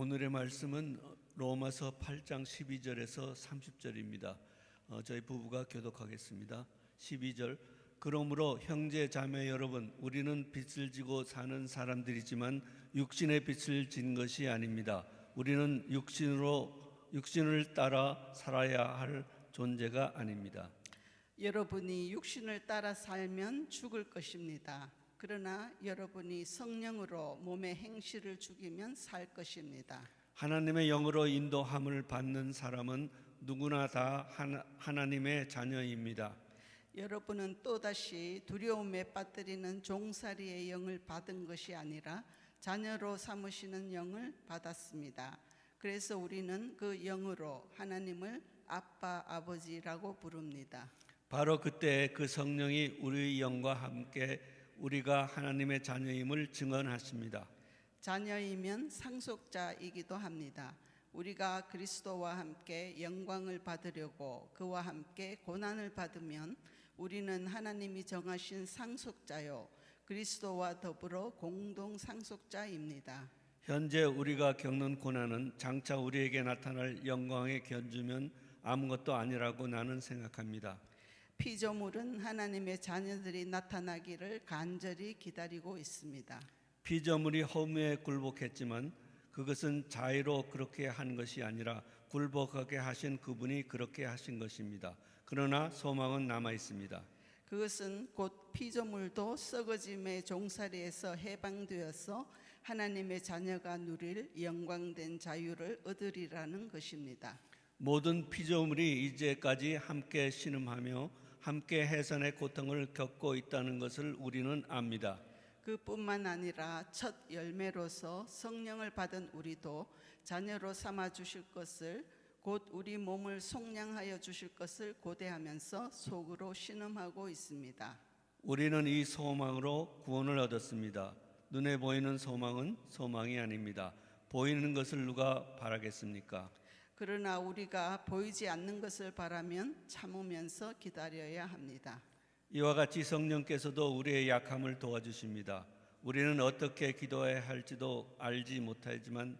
오늘의 말씀은 로마서 8장 12절에서 30절입니다. 저희 부부가 교독하겠습니다. 12절. 그러므로 형제 자매 여러분, 우리는 빛을 지고 사는 사람들이지만 육신의 빛을 진 것이 아닙니다. 우리는 육신을 따라 살아야 할 존재가 아닙니다. 여러분이 육신을 따라 살면 죽을 것입니다. 그러나 여러분이 성령으로 몸의 행실을 죽이면 살 것입니다. 하나님의 영으로 인도함을 받는 사람은 누구나 다 하나님의 자녀입니다. 여러분은 또다시 두려움에 빠뜨리는 종살이의 영을 받은 것이 아니라 자녀로 삼으시는 영을 받았습니다. 그래서 우리는 그 영으로 하나님을 아빠, 아버지라고 부릅니다. 바로 그때 그 성령이 우리의 영과 함께 우리가 하나님의 자녀임을 증언하십니다. 자녀이면 상속자이기도 합니다. 우리가 그리스도와 함께 영광을 받으려고 그와 함께 고난을 받으면 우리는 하나님이 정하신 상속자요 그리스도와 더불어 공동 상속자입니다. 현재 우리가 겪는 고난은 장차 우리에게 나타날 영광에 견주면 아무것도 아니라고 나는 생각합니다. 피조물은 하나님의 자녀들이 나타나기를 간절히 기다리고 있습니다. 피조물이 허무에 굴복했지만 그것은 자의로 그렇게 한 것이 아니라 굴복하게 하신 그분이 그렇게 하신 것입니다. 그러나 소망은 남아 있습니다. 그것은 곧 피조물도 썩어짐의 종살이에서 해방되어서 하나님의 자녀가 누릴 영광된 자유를 얻으리라는 것입니다. 모든 피조물이 이제까지 함께 신음하며 함께 해산의 고통을 겪고 있다는 것을 우리는 압니다. 그뿐만 아니라 첫 열매로서 성령을 받은 우리도 자녀로 삼아 주실 것을 곧 우리 몸을 속량하여 주실 것을 고대하면서 속으로 신음하고 있습니다. 우리는 이 소망으로 구원을 얻었습니다. 눈에 보이는 소망은 소망이 아닙니다. 보이는 것을 누가 바라겠습니까? 그러나 우리가 보이지 않는 것을 바라면 참으면서 기다려야 합니다. 이와 같이 성령께서도 우리의 약함을 도와주십니다. 우리는 어떻게 기도해야 할지도 알지 못하지만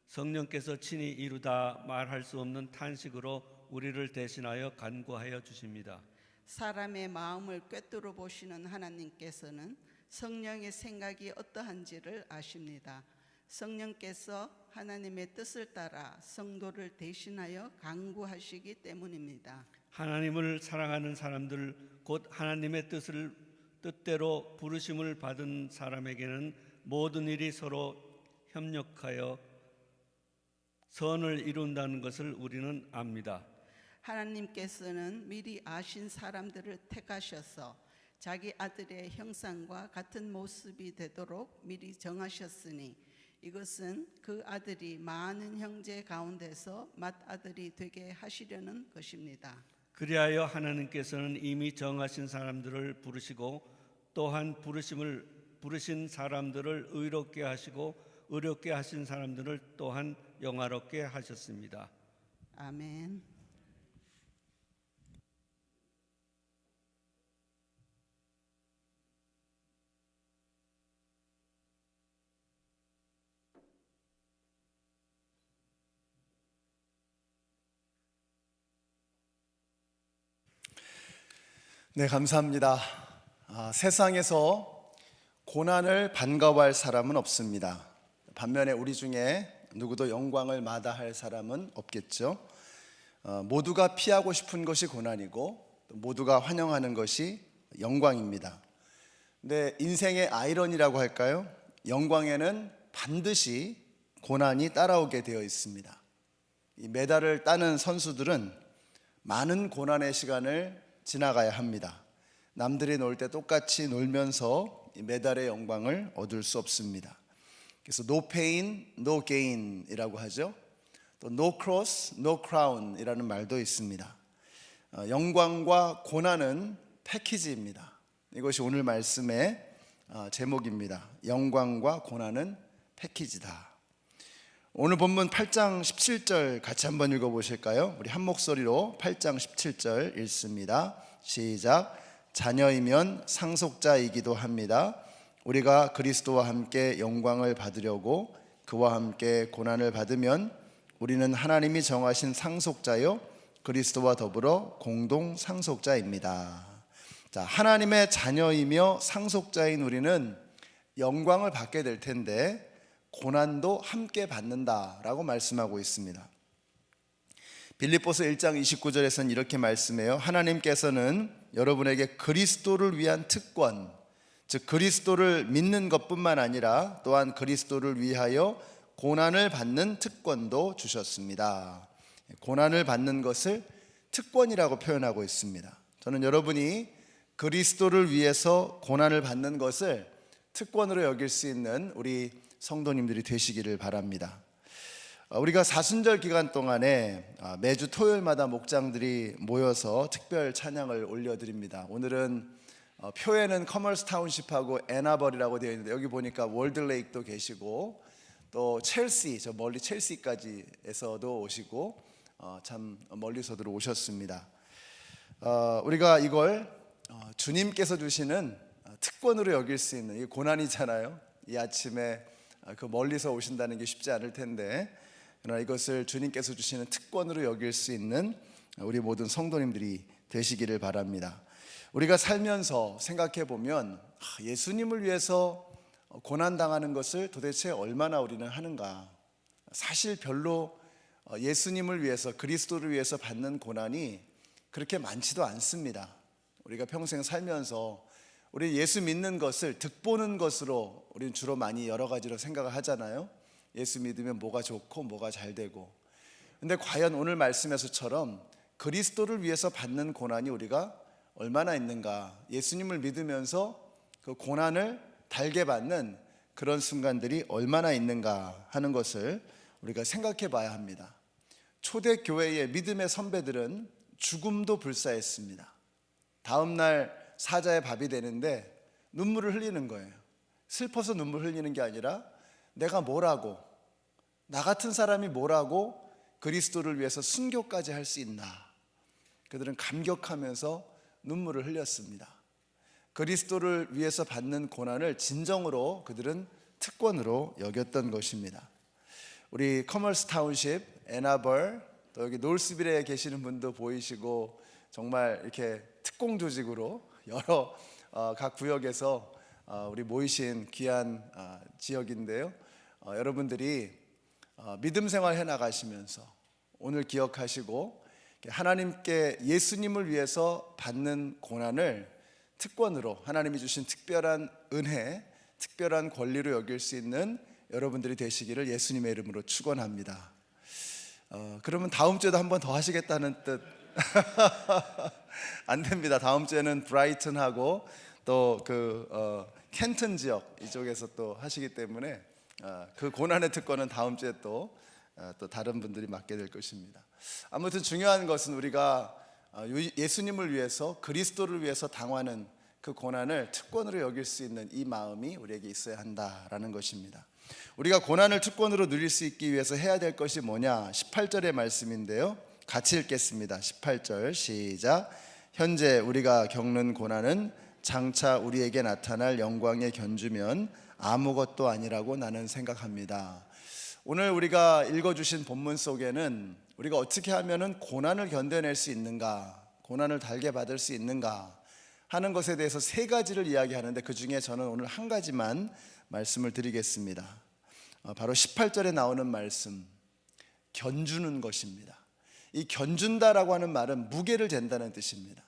성령께서 친히 이루다 말할 수 없는 탄식으로 우리를 대신하여 간구하여 주십니다. 사람의 마음을 꿰뚫어 보시는 하나님께서는 성령의 생각이 어떠한지를 아십니다. 성령께서 하나님의 뜻을 따라 성도를 대신하여 간구하시기 때문입니다. 하나님을 사랑하는 사람들, 곧 하나님의 뜻대로 부르심을 받은 사람에게는 모든 일이 서로 협력하여 선을 이룬다는 것을 우리는 압니다. 하나님께서는 미리 아신 사람들을 택하셔서 자기 아들의 형상과 같은 모습이 되도록 미리 정하셨으니 이것은 그 아들이 많은 형제 가운데서 맏아들이 되게 하시려는 것입니다. 그리하여 하나님께서는 이미 정하신 사람들을 부르시고 또한 부르신 사람들을 의롭게 하시고 의롭게 하신 사람들을 또한 영화롭게 하셨습니다. 아멘. 네, 감사합니다. 세상에서 고난을 반가워할 사람은 없습니다. 반면에 우리 중에 누구도 영광을 마다할 사람은 없겠죠. 모두가 피하고 싶은 것이 고난이고 모두가 환영하는 것이 영광입니다. 근데 인생의 아이러니라고 할까요? 영광에는 반드시 고난이 따라오게 되어 있습니다. 이 메달을 따는 선수들은 많은 고난의 시간을 지나가야 합니다. 남들이 놀 때 똑같이 놀면서 메달의 영광을 얻을 수 없습니다. 그래서 no pain, no gain 이라고 하죠. 또 no cross, no crown 이라는 말도 있습니다. 영광과 고난은 패키지입니다. 이것이 오늘 말씀의 제목입니다. 영광과 고난은 패키지다. 오늘 본문 8장 17절 같이 한번 읽어보실까요? 우리 한 목소리로 8장 17절 읽습니다. 시작. 자녀이면 상속자이기도 합니다. 우리가 그리스도와 함께 영광을 받으려고 그와 함께 고난을 받으면 우리는 하나님이 정하신 상속자요 그리스도와 더불어 공동 상속자입니다. 자, 하나님의 자녀이며 상속자인 우리는 영광을 받게 될 텐데 고난도 함께 받는다라고 말씀하고 있습니다. 빌립보서 1장 29절에서는 이렇게 말씀해요. 하나님께서는 여러분에게 그리스도를 위한 특권, 즉 그리스도를 믿는 것뿐만 아니라 또한 그리스도를 위하여 고난을 받는 특권도 주셨습니다. 고난을 받는 것을 특권이라고 표현하고 있습니다. 저는 여러분이 그리스도를 위해서 고난을 받는 것을 특권으로 여길 수 있는 우리 성도님들이 되시기를 바랍니다. 우리가 사순절 기간 동안에 매주 토요일마다 목장들이 모여서 특별 찬양을 올려드립니다. 오늘은 표에는 커머스 타운십하고 애나벌이라고 되어 있는데 여기 보니까 월드레이크도 계시고 또 첼시, 저 멀리 첼시까지에서도 오시고 참 멀리서도 오셨습니다. 우리가 이걸 주님께서 주시는 특권으로 여길 수 있는, 이 고난이잖아요. 이 아침에 그 멀리서 오신다는 게 쉽지 않을 텐데, 그러나 이것을 주님께서 주시는 특권으로 여길 수 있는 우리 모든 성도님들이 되시기를 바랍니다. 우리가 살면서 생각해 보면 예수님을 위해서 고난당하는 것을 도대체 얼마나 우리는 하는가. 사실 별로 예수님을 위해서, 그리스도를 위해서 받는 고난이 그렇게 많지도 않습니다. 우리가 평생 살면서 우리 예수 믿는 것을 득보는 것으로 우리는 주로 많이 여러 가지로 생각을 하잖아요. 예수 믿으면 뭐가 좋고 뭐가 잘 되고. 근데 과연 오늘 말씀에서처럼 그리스도를 위해서 받는 고난이 우리가 얼마나 있는가, 예수님을 믿으면서 그 고난을 달게 받는 그런 순간들이 얼마나 있는가 하는 것을 우리가 생각해 봐야 합니다. 초대교회의 믿음의 선배들은 죽음도 불사했습니다. 다음날 사자의 밥이 되는데 눈물을 흘리는 거예요. 슬퍼서 눈물 흘리는 게 아니라 내가 뭐라고, 나 같은 사람이 뭐라고 그리스도를 위해서 순교까지 할 수 있나. 그들은 감격하면서 눈물을 흘렸습니다. 그리스도를 위해서 받는 고난을 진정으로 그들은 특권으로 여겼던 것입니다. 우리 커머스 타운십, 애나벌, 또 여기 노스빌에 계시는 분도 보이시고 정말 이렇게 특공 조직으로 여러 각 구역에서 우리 모이신 귀한 지역인데요. 여러분들이 믿음 생활 해나가시면서 오늘 기억하시고 하나님께 예수님을 위해서 받는 고난을 특권으로, 하나님이 주신 특별한 은혜, 특별한 권리로 여길 수 있는 여러분들이 되시기를 예수님의 이름으로 축원합니다. 그러면 다음 주에도 한 번 더 하시겠다는 뜻? 안 됩니다. 다음 주에는 브라이튼하고 또 켄튼 지역 이쪽에서 또 하시기 때문에 그 고난의 특권은 다음 주에 또 다른 분들이 맡게 될 것입니다. 아무튼 중요한 것은 우리가 예수님을 위해서, 그리스도를 위해서 당하는 그 고난을 특권으로 여길 수 있는 이 마음이 우리에게 있어야 한다라는 것입니다. 우리가 고난을 특권으로 누릴 수 있기 위해서 해야 될 것이 뭐냐? 18절의 말씀인데요. 같이 읽겠습니다. 18절 시작. 현재 우리가 겪는 고난은 장차 우리에게 나타날 영광의 견주면 아무것도 아니라고 나는 생각합니다. 오늘 우리가 읽어주신 본문 속에는 우리가 어떻게 하면 고난을 견뎌낼 수 있는가, 고난을 달게 받을 수 있는가 하는 것에 대해서 세 가지를 이야기하는데 그 중에 저는 오늘 한 가지만 말씀을 드리겠습니다. 바로 18절에 나오는 말씀, 견주는 것입니다. 이 견준다라고 하는 말은 무게를 잰다는 뜻입니다.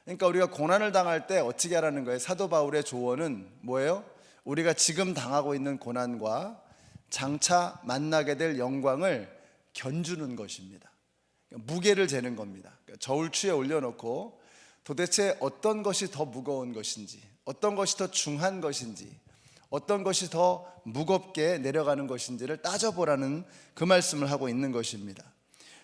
그러니까 우리가 고난을 당할 때 어떻게 하라는 거예요? 사도 바울의 조언은 뭐예요? 우리가 지금 당하고 있는 고난과 장차 만나게 될 영광을 견주는 것입니다. 무게를 재는 겁니다. 저울추에 올려놓고 도대체 어떤 것이 더 무거운 것인지, 어떤 것이 더 중한 것인지, 어떤 것이 더 무겁게 내려가는 것인지를 따져보라는 그 말씀을 하고 있는 것입니다.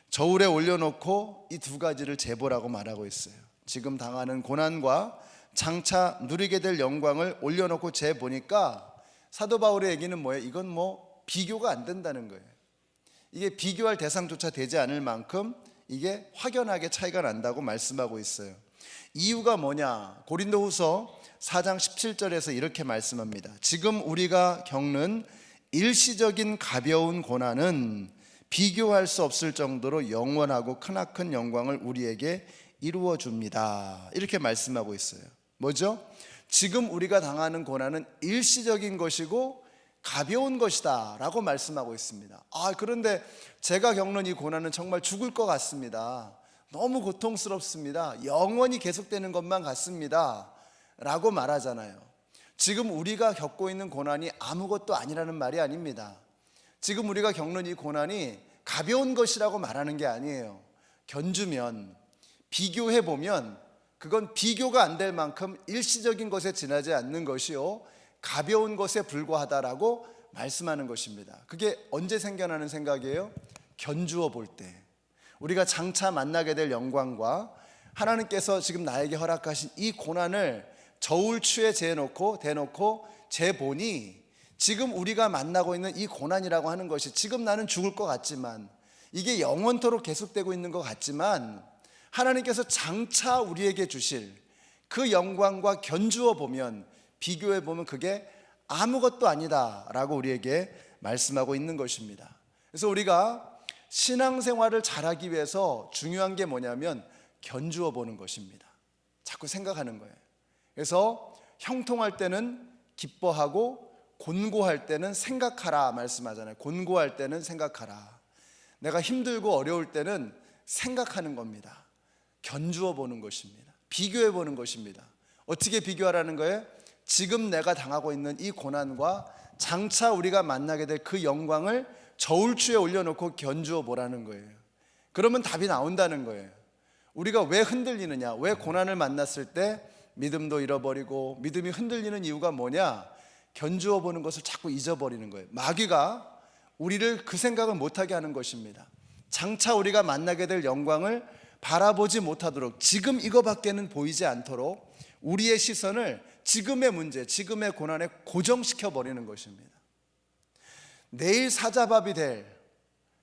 저울에 올려놓고 이 두 가지를 재보라고 말하고 있어요. 지금 당하는 고난과 장차 누리게 될 영광을 올려놓고 재보니까 사도 바울의 얘기는 뭐예요? 이건 뭐 비교가 안 된다는 거예요. 이게 비교할 대상조차 되지 않을 만큼 이게 확연하게 차이가 난다고 말씀하고 있어요. 이유가 뭐냐? 고린도후서 4장 17절에서 이렇게 말씀합니다. 지금 우리가 겪는 일시적인 가벼운 고난은 비교할 수 없을 정도로 영원하고 크나큰 영광을 우리에게 이루어 줍니다. 이렇게 말씀하고 있어요. 뭐죠? 지금 우리가 당하는 고난은 일시적인 것이고 가벼운 것이다 라고 말씀하고 있습니다. 그런데 제가 겪는 이 고난은 정말 죽을 것 같습니다. 너무 고통스럽습니다. 영원히 계속되는 것만 같습니다 라고 말하잖아요. 지금 우리가 겪고 있는 고난이 아무것도 아니라는 말이 아닙니다. 지금 우리가 겪는 이 고난이 가벼운 것이라고 말하는 게 아니에요. 견주면, 비교해보면 그건 비교가 안 될 만큼 일시적인 것에 지나지 않는 것이요 가벼운 것에 불과하다라고 말씀하는 것입니다. 그게 언제 생겨나는 생각이에요? 견주어 볼 때, 우리가 장차 만나게 될 영광과 하나님께서 지금 나에게 허락하신 이 고난을 저울추에 대놓고 재보니 지금 우리가 만나고 있는 이 고난이라고 하는 것이 지금 나는 죽을 것 같지만, 이게 영원토록 계속되고 있는 것 같지만, 하나님께서 장차 우리에게 주실 그 영광과 견주어 보면, 비교해 보면 그게 아무것도 아니다 라고 우리에게 말씀하고 있는 것입니다. 그래서 우리가 신앙생활을 잘하기 위해서 중요한 게 뭐냐면 견주어 보는 것입니다. 자꾸 생각하는 거예요. 그래서 형통할 때는 기뻐하고 곤고할 때는 생각하라 말씀하잖아요. 곤고할 때는 생각하라. 내가 힘들고 어려울 때는 생각하는 겁니다. 견주어 보는 것입니다. 비교해 보는 것입니다. 어떻게 비교하라는 거예요? 지금 내가 당하고 있는 이 고난과 장차 우리가 만나게 될 그 영광을 저울추에 올려놓고 견주어 보라는 거예요. 그러면 답이 나온다는 거예요. 우리가 왜 흔들리느냐, 왜 고난을 만났을 때 믿음도 잃어버리고 믿음이 흔들리는 이유가 뭐냐? 견주어 보는 것을 자꾸 잊어버리는 거예요. 마귀가 우리를 그 생각을 못하게 하는 것입니다. 장차 우리가 만나게 될 영광을 바라보지 못하도록, 지금 이거밖에는 보이지 않도록 우리의 시선을 지금의 문제, 지금의 고난에 고정시켜 버리는 것입니다. 내일 사자밥이 될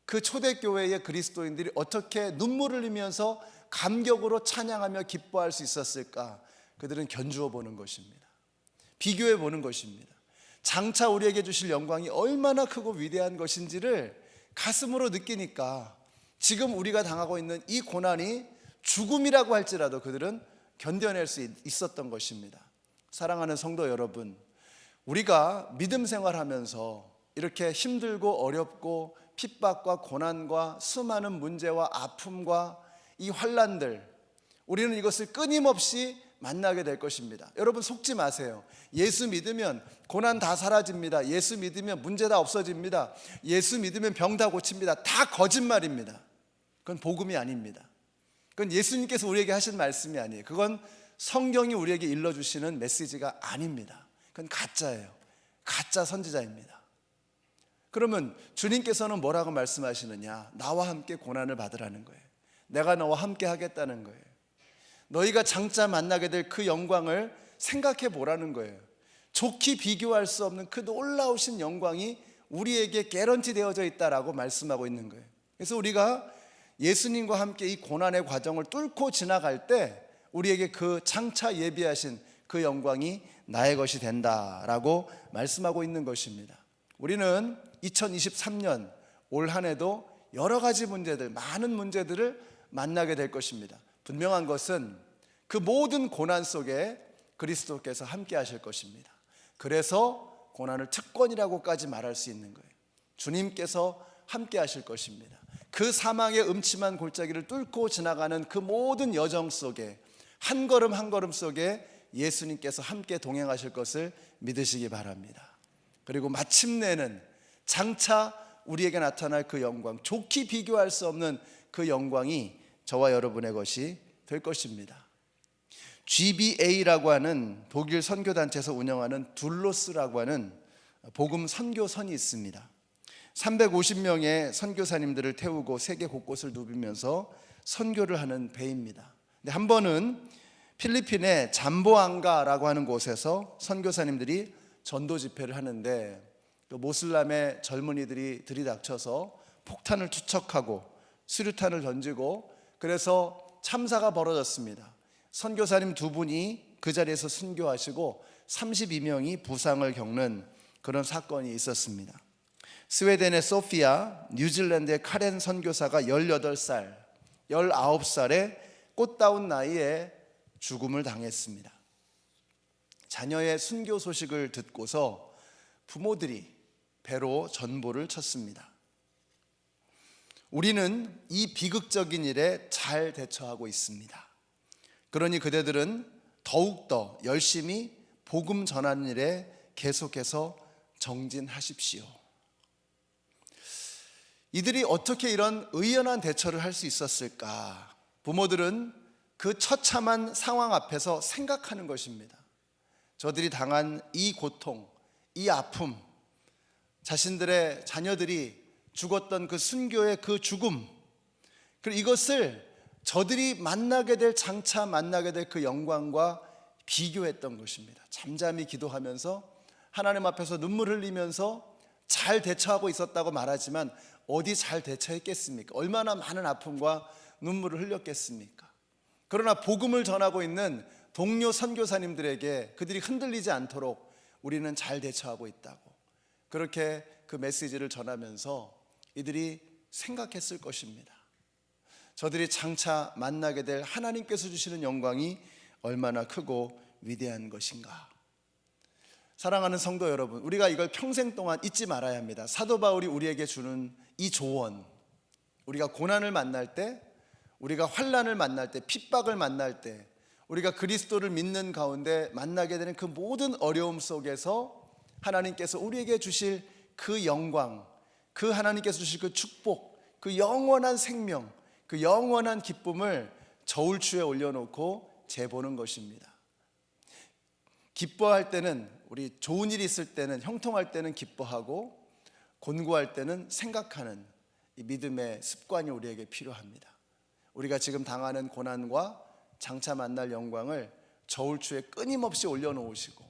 그 초대교회의 그리스도인들이 어떻게 눈물을 흘리면서 감격으로 찬양하며 기뻐할 수 있었을까? 그들은 견주어 보는 것입니다. 비교해 보는 것입니다. 장차 우리에게 주실 영광이 얼마나 크고 위대한 것인지를 가슴으로 느끼니까 지금 우리가 당하고 있는 이 고난이 죽음이라고 할지라도 그들은 견뎌낼 수 있었던 것입니다. 사랑하는 성도 여러분, 우리가 믿음 생활하면서 이렇게 힘들고 어렵고 핍박과 고난과 수많은 문제와 아픔과 이 환난들, 우리는 이것을 끊임없이 만나게 될 것입니다. 여러분 속지 마세요. 예수 믿으면 고난 다 사라집니다. 예수 믿으면 문제 다 없어집니다. 예수 믿으면 병 다 고칩니다. 다 거짓말입니다. 그건 복음이 아닙니다. 그건 예수님께서 우리에게 하신 말씀이 아니에요. 그건 성경이 우리에게 일러주시는 메시지가 아닙니다. 그건 가짜예요. 가짜 선지자입니다. 그러면 주님께서는 뭐라고 말씀하시느냐? 나와 함께 고난을 받으라는 거예요. 내가 너와 함께 하겠다는 거예요. 너희가 장차 만나게 될 그 영광을 생각해 보라는 거예요. 좋게 비교할 수 없는 그 놀라우신 영광이 우리에게 개런티 되어져 있다라고 말씀하고 있는 거예요. 그래서 우리가 예수님과 함께 이 고난의 과정을 뚫고 지나갈 때 우리에게 그 장차 예비하신 그 영광이 나의 것이 된다라고 말씀하고 있는 것입니다. 우리는 2023년 올 한 해도 여러 가지 문제들, 많은 문제들을 만나게 될 것입니다. 분명한 것은 그 모든 고난 속에 그리스도께서 함께 하실 것입니다. 그래서 고난을 특권이라고까지 말할 수 있는 거예요. 주님께서 함께 하실 것입니다. 그 사망의 음침한 골짜기를 뚫고 지나가는 그 모든 여정 속에 한 걸음 한 걸음 속에 예수님께서 함께 동행하실 것을 믿으시기 바랍니다. 그리고 마침내는 장차 우리에게 나타날 그 영광, 좋게 비교할 수 없는 그 영광이 저와 여러분의 것이 될 것입니다. GBA라고 하는 독일 선교단체에서 운영하는 둘로스라고 하는 복음 선교선이 있습니다. 350명의 선교사님들을 태우고 세계 곳곳을 누비면서 선교를 하는 배입니다. 근데 한 번은 필리핀의 잠보앙가라고 하는 곳에서 선교사님들이 전도 집회를 하는데 또 모슬람의 젊은이들이 들이닥쳐서 폭탄을 투척하고 수류탄을 던지고 그래서 참사가 벌어졌습니다. 선교사님 두 분이 그 자리에서 순교하시고 32명이 부상을 겪는 그런 사건이 있었습니다. 스웨덴의 소피아, 뉴질랜드의 카렌 선교사가 18살, 19살의 꽃다운 나이에 죽음을 당했습니다. 자녀의 순교 소식을 듣고서 부모들이 배로 전보를 쳤습니다. 우리는 이 비극적인 일에 잘 대처하고 있습니다. 그러니 그대들은 더욱더 열심히 복음 전하는 일에 계속해서 정진하십시오. 이들이 어떻게 이런 의연한 대처를 할 수 있었을까? 부모들은 그 처참한 상황 앞에서 생각하는 것입니다. 저들이 당한 이 고통, 이 아픔, 자신들의 자녀들이 죽었던 그 순교의 그 죽음, 그리고 이것을 저들이 장차 만나게 될 그 영광과 비교했던 것입니다. 잠잠히 기도하면서 하나님 앞에서 눈물 흘리면서 잘 대처하고 있었다고 말하지만 어디 잘 대처했겠습니까? 얼마나 많은 아픔과 눈물을 흘렸겠습니까? 그러나 복음을 전하고 있는 동료 선교사님들에게 그들이 흔들리지 않도록 우리는 잘 대처하고 있다고, 그렇게 그 메시지를 전하면서 이들이 생각했을 것입니다. 저들이 장차 만나게 될 하나님께서 주시는 영광이 얼마나 크고 위대한 것인가. 사랑하는 성도 여러분, 우리가 이걸 평생 동안 잊지 말아야 합니다. 사도 바울이 우리에게 주는 이 조언, 우리가 고난을 만날 때, 우리가 환난을 만날 때, 핍박을 만날 때, 우리가 그리스도를 믿는 가운데 만나게 되는 그 모든 어려움 속에서 하나님께서 우리에게 주실 그 영광, 그 하나님께서 주실 그 축복, 그 영원한 생명, 그 영원한 기쁨을 저울추에 올려놓고 재보는 것입니다. 기뻐할 때는, 우리 좋은 일이 있을 때는, 형통할 때는 기뻐하고 곤고할 때는 생각하는 이 믿음의 습관이 우리에게 필요합니다. 우리가 지금 당하는 고난과 장차 만날 영광을 저울추에 끊임없이 올려놓으시고,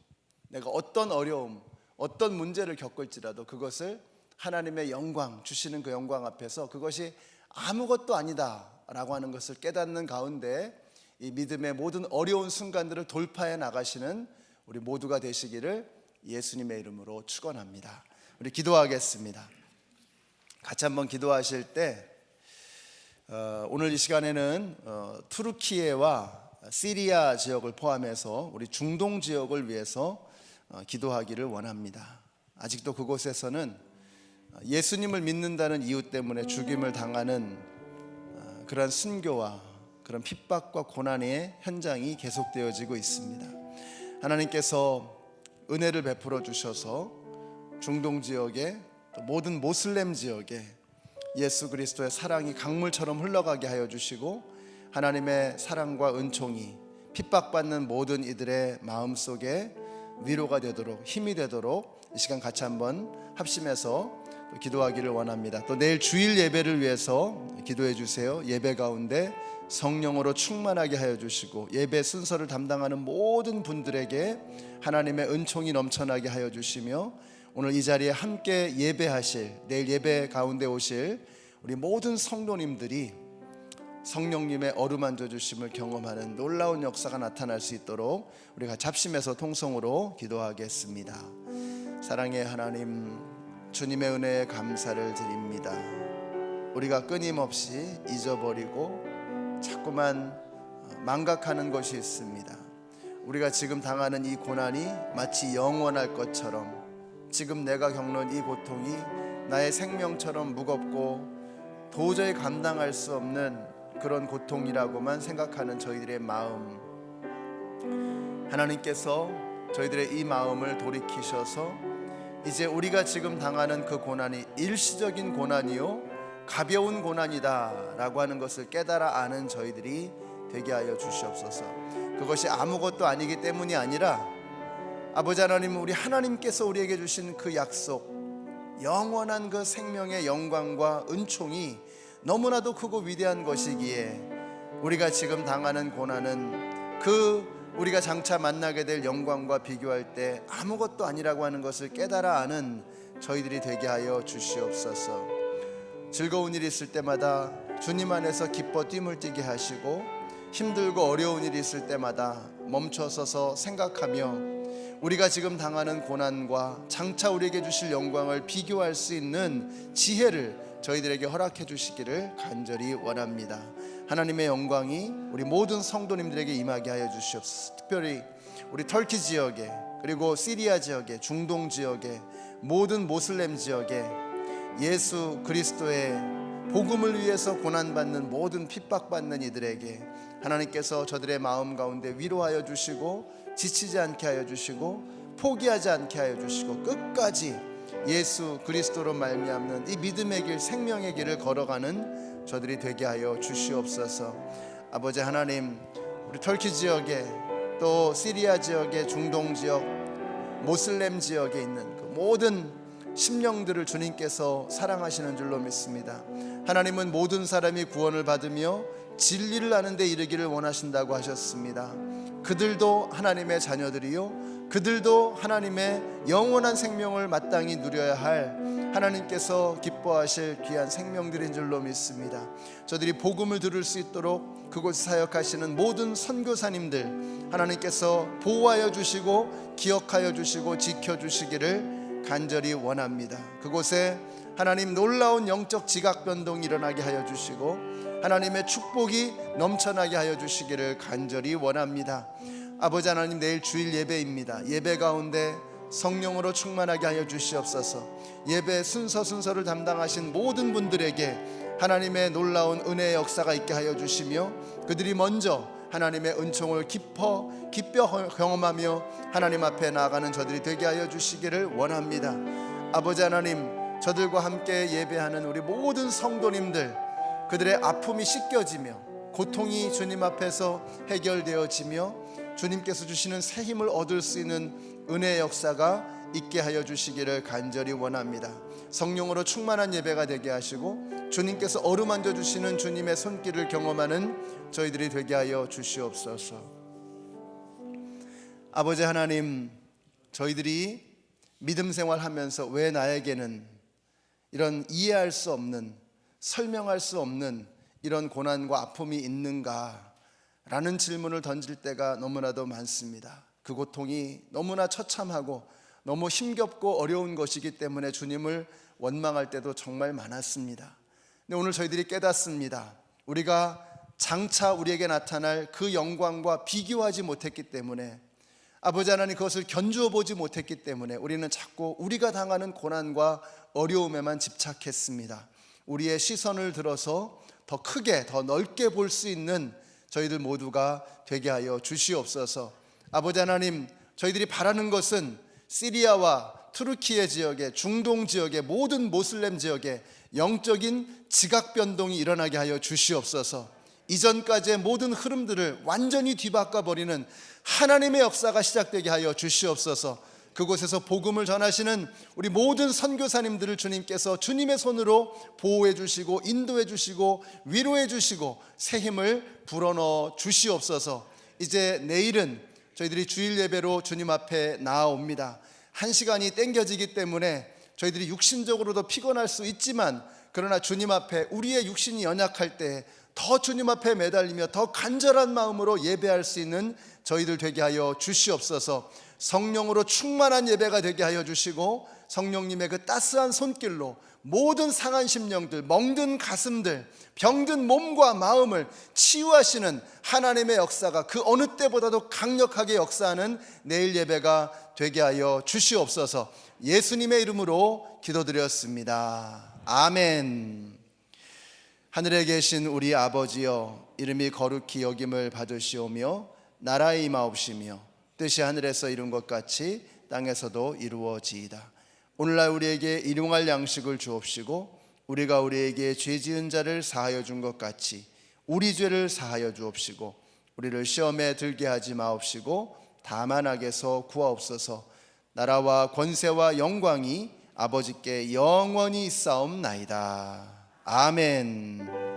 내가 어떤 어려움, 어떤 문제를 겪을지라도 그것을 하나님의 영광, 주시는 그 영광 앞에서 그것이 아무것도 아니다 라고 하는 것을 깨닫는 가운데 이 믿음의 모든 어려운 순간들을 돌파해 나가시는 우리 모두가 되시기를 예수님의 이름으로 축원합니다. 우리 기도하겠습니다. 같이 한번 기도하실 때 오늘 이 시간에는 투르키예와 시리아 지역을 포함해서 우리 중동 지역을 위해서 기도하기를 원합니다. 아직도 그곳에서는 예수님을 믿는다는 이유 때문에 죽임을 당하는 그런 순교와 그런 핍박과 고난의 현장이 계속되어지고 있습니다. 하나님께서 은혜를 베풀어 주셔서 중동 지역에, 또 모든 모슬렘 지역에 예수 그리스도의 사랑이 강물처럼 흘러가게 하여 주시고, 하나님의 사랑과 은총이 핍박받는 모든 이들의 마음속에 위로가 되도록, 힘이 되도록 이 시간 같이 한번 합심해서 기도하기를 원합니다. 또 내일 주일 예배를 위해서 기도해 주세요. 예배 가운데 성령으로 충만하게 하여 주시고, 예배 순서를 담당하는 모든 분들에게 하나님의 은총이 넘쳐나게 하여 주시며, 오늘 이 자리에 함께 예배하실, 내일 예배 가운데 오실 우리 모든 성도님들이 성령님의 어루만져 주심을 경험하는 놀라운 역사가 나타날 수 있도록 우리가 잡심해서 통성으로 기도하겠습니다. 사랑의 하나님, 주님의 은혜에 감사를 드립니다. 우리가 끊임없이 잊어버리고 자꾸만 망각하는 것이 있습니다. 우리가 지금 당하는 이 고난이 마치 영원할 것처럼, 지금 내가 겪는 이 고통이 나의 생명처럼 무겁고 도저히 감당할 수 없는 그런 고통이라고만 생각하는 저희들의 마음, 하나님께서 저희들의 이 마음을 돌이키셔서 이제 우리가 지금 당하는 그 고난이 일시적인 고난이요 가벼운 고난이다 라고 하는 것을 깨달아 아는 저희들이 되게 하여 주시옵소서. 그것이 아무것도 아니기 때문이 아니라 아버지 하나님, 우리 하나님께서 우리에게 주신 그 약속, 영원한 그 생명의 영광과 은총이 너무나도 크고 위대한 것이기에 우리가 지금 당하는 고난은 그 우리가 장차 만나게 될 영광과 비교할 때 아무것도 아니라고 하는 것을 깨달아 아는 저희들이 되게 하여 주시옵소서. 즐거운 일이 있을 때마다 주님 안에서 기뻐 뛰물 뛰게 하시고, 힘들고 어려운 일이 있을 때마다 멈춰서서 생각하며 우리가 지금 당하는 고난과 장차 우리에게 주실 영광을 비교할 수 있는 지혜를 저희들에게 허락해 주시기를 간절히 원합니다. 하나님의 영광이 우리 모든 성도님들에게 임하게 하여 주시옵소서. 특별히 우리 터키 지역에, 그리고 시리아 지역에, 중동 지역에, 모든 모슬렘 지역에 예수 그리스도의 복음을 위해서 고난받는 모든 핍박받는 이들에게 하나님께서 저들의 마음 가운데 위로하여 주시고 지치지 않게 하여 주시고 포기하지 않게 하여 주시고 끝까지 예수 그리스도로 말미암는 이 믿음의 길, 생명의 길을 걸어가는 저들이 되게 하여 주시옵소서. 아버지 하나님, 우리 터키 지역에, 또 시리아 지역에, 중동 지역, 모슬렘 지역에 있는 그 모든 심령들을 주님께서 사랑하시는 줄로 믿습니다. 하나님은 모든 사람이 구원을 받으며 진리를 아는 데 이르기를 원하신다고 하셨습니다. 그들도 하나님의 자녀들이요, 그들도 하나님의 영원한 생명을 마땅히 누려야 할 하나님께서 기뻐하실 귀한 생명들인 줄로 믿습니다. 저들이 복음을 들을 수 있도록 그곳에 사역하시는 모든 선교사님들 하나님께서 보호하여 주시고 기억하여 주시고 지켜주시기를 간절히 원합니다. 그곳에 하나님 놀라운 영적 지각 변동이 일어나게 하여 주시고 하나님의 축복이 넘쳐나게 하여 주시기를 간절히 원합니다. 아버지 하나님, 내일 주일 예배입니다. 예배 가운데 성령으로 충만하게 하여 주시옵소서. 예배 순서를 담당하신 모든 분들에게 하나님의 놀라운 은혜의 역사가 있게 하여 주시며 그들이 먼저 하나님의 은총을 기뻐 경험하며 하나님 앞에 나아가는 저들이 되게 하여 주시기를 원합니다. 아버지 하나님, 저들과 함께 예배하는 우리 모든 성도님들, 그들의 아픔이 씻겨지며 고통이 주님 앞에서 해결되어지며 주님께서 주시는 새 힘을 얻을 수 있는 은혜의 역사가 있게 하여 주시기를 간절히 원합니다. 성령으로 충만한 예배가 되게 하시고 주님께서 어루만져 주시는 주님의 손길을 경험하는 저희들이 되게 하여 주시옵소서. 아버지 하나님, 저희들이 믿음 생활하면서 왜 나에게는 이런 이해할 수 없는, 설명할 수 없는 이런 고난과 아픔이 있는가 라는 질문을 던질 때가 너무나도 많습니다. 그 고통이 너무나 처참하고 너무 힘겹고 어려운 것이기 때문에 주님을 원망할 때도 정말 많았습니다. 근데 오늘 저희들이 깨닫습니다. 우리가 장차 우리에게 나타날 그 영광과 비교하지 못했기 때문에, 아버지 하나님 그것을 견주어 보지 못했기 때문에 우리는 자꾸 우리가 당하는 고난과 어려움에만 집착했습니다. 우리의 시선을 들어서 더 크게, 더 넓게 볼 수 있는 저희들 모두가 되게 하여 주시옵소서. 아버지 하나님, 저희들이 바라는 것은 시리아와 투르키예 지역에, 중동 지역의 모든 모슬렘 지역에 영적인 지각 변동이 일어나게 하여 주시옵소서. 이전까지의 모든 흐름들을 완전히 뒤바꿔 버리는 하나님의 역사가 시작되게 하여 주시옵소서. 그곳에서 복음을 전하시는 우리 모든 선교사님들을 주님께서 주님의 손으로 보호해 주시고 인도해 주시고 위로해 주시고 새 힘을 불어넣어 주시옵소서. 이제 내일은 저희들이 주일 예배로 주님 앞에 나아옵니다. 한 시간이 땡겨지기 때문에 저희들이 육신적으로도 피곤할 수 있지만, 그러나 주님 앞에 우리의 육신이 연약할 때 더 주님 앞에 매달리며 더 간절한 마음으로 예배할 수 있는 저희들 되게 하여 주시옵소서. 성령으로 충만한 예배가 되게 하여 주시고 성령님의 그 따스한 손길로 모든 상한 심령들, 멍든 가슴들, 병든 몸과 마음을 치유하시는 하나님의 역사가 그 어느 때보다도 강력하게 역사하는 내일 예배가 되게 하여 주시옵소서. 예수님의 이름으로 기도드렸습니다. 아멘. 하늘에 계신 우리 아버지여, 이름이 거룩히 여김을 받으시오며 나라의 임하옵시며 뜻이 하늘에서 이룬 것 같이 땅에서도 이루어지이다. 오늘날 우리에게 일용할 양식을 주옵시고 우리가 우리에게 죄 지은 자를 사하여 준 것 같이 우리 죄를 사하여 주옵시고 우리를 시험에 들게 하지 마옵시고 다만 악에서 구하옵소서. 나라와 권세와 영광이 아버지께 영원히 있사옵나이다. 아멘.